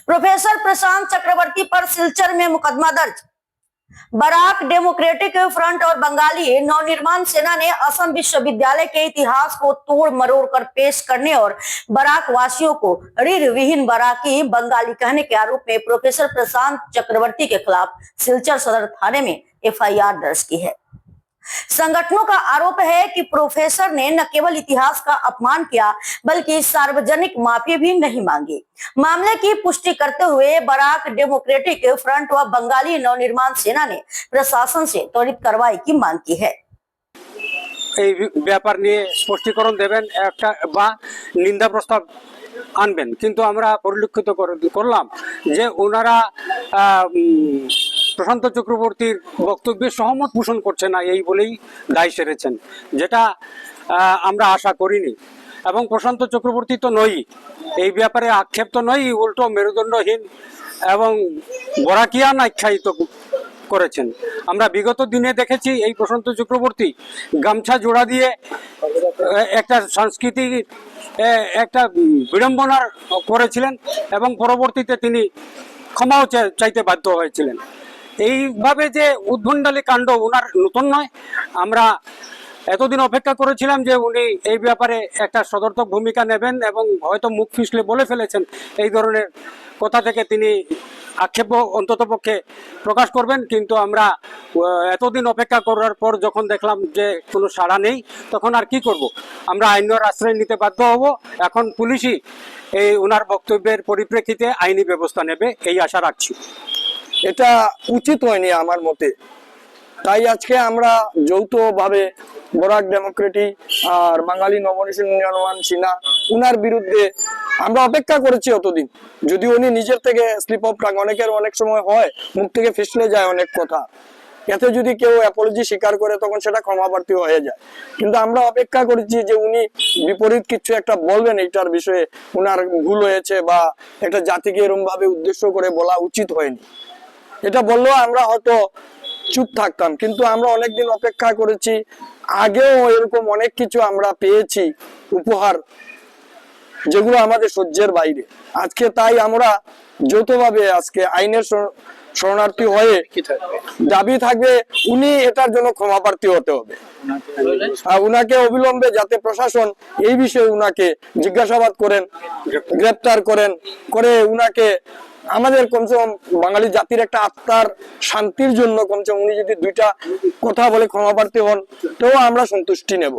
Professor प्रशांत चक्रवर्ती पर सिलचर में मुकदमा दर्ज। बराक डेमोक्रेटिक फ्रंट और बंगाली नवनिर्माण सेना ने असम विश्वविद्यालय के इतिहास को तोड़ मरोड़ कर पेश करने और बराक वासियों को रीढ़ विहीन बराकी बंगाली कहने के आरोप में प्रोफेसर प्रशांत चक्रवर्ती के खिलाफ सिलचर सदर थाने में एफआईआर दर्ज की है। संगठनों का आरोप है कि प्रोफेसर ने न केवल इतिहास का अपमान किया बल्कि सार्वजनिक माफी भी नहीं मांगी। मामले की पुष्टि करते हुए बराक डेमोक्रेटिक फ्रंट व बंगाली नवनिर्माण सेना ने प्रशासन से त्वरित कार्रवाई की मांग की है। ব্যাপার নিয়ে স্পষ্টীকরণ দেবেন একটা বা নিন্দা প্রস্তাব আনবেন, কিন্তু আমরা পরিলক্ষিত করলাম যে ওনারা প্রশান্ত চক্রবর্তীর বক্তব্যে সহমত পোষণ করছে না এই বলেই দায় সেরেছেন, যেটা আমরা আশা করিনি। এবং প্রশান্ত চক্রবর্তী তো নয়, এই ব্যাপারে আক্ষেপ তো নয়, উল্টো মেরুদণ্ডহীন এবং বরাকিয়ান আখ্যায়িত করেছেন। আমরা বিগত দিনে দেখেছি এই প্রশান্ত চক্রবর্তী গামছা জোড়া দিয়ে একটা সাংস্কৃতিক একটা বিড়ম্বনার করেছিলেন এবং পরবর্তীতে তিনি ক্ষমাও চাইতে বাধ্য হয়েছিলেন। এইভাবে যে উদ্ভণ্ডালী কাণ্ড ওনার নতুন নয়, আমরা এতদিন অপেক্ষা করেছিলাম যে উনি এই ব্যাপারে একটা সদর্থক ভূমিকা নেবেন এবং হয়তো মুখ ফিসলে বলে ফেলেছেন এই ধরনের কথা থেকে তিনি আক্ষেপ অন্ততপক্ষে প্রকাশ করবেন, কিন্তু আমরা এতদিন অপেক্ষা করার পর যখন দেখলাম যে কোনো সাড়া নেই, তখন আর কি করব, আমরা আইনের আশ্রয় নিতে বাধ্য হব। এখন পুলিশই এই ওনার বক্তব্যের পরিপ্রেক্ষিতে আইনি ব্যবস্থা নেবে এই আশা রাখছি। এটা উচিত হয়নি আমার মতে, তাই আজকে আমরা যৌথভাবে বরাক ডেমোক্রেটিক আর বাঙালি নবনির্মাণ সেনা উনার বিরুদ্ধে আমরা অপেক্ষা করেছি অতদিন। যদি উনি নিজের থেকে স্লিপ অফ টাং, অনেকের অনেক সময় হয় মুখ থেকে ফিসলে যায় অনেক কথা, এতে যদি কেউ অ্যাপোলজি স্বীকার করে তখন সেটা ক্ষমাপ্রার্থী হয়ে যায়। কিন্তু আমরা অপেক্ষা করেছি যে উনি বিপরীত কিছু একটা বলবেন এইটার বিষয়ে, উনার ভুল হয়েছে বা একটা জাতিকে এরকম ভাবে উদ্দেশ্য করে বলা উচিত হয়নি। এটা বললেও আমরা হয়তো চুপ থাকতাম, কিন্তু আমরা অনেকদিন অপেক্ষা করেছি, আগেও এরকম অনেক কিছু আমরা পেয়েছি উপহার যেগুলো আমাদের সহ্যের বাইরে। আজকে তাই আমরা যৌথভাবে আজকে আইনের শরণার্থী হয়ে দাবি থাকবে উনি এটার জন্য ক্ষমাপ্রার্থী হতে হবে। উনাকে অবিলম্বে যাতে প্রশাসন এই বিষয়ে উনাকে জিজ্ঞাসাবাদ করেন, গ্রেপ্তার করে উনাকে আমাদের কমসে কম বাঙালি জাতির একটা আত্মার শান্তির জন্য কমসে কম উনি যদি দুইটা কথা বলে ক্ষমাপ্রার্থী হন তো আমরা সন্তুষ্টি নেব।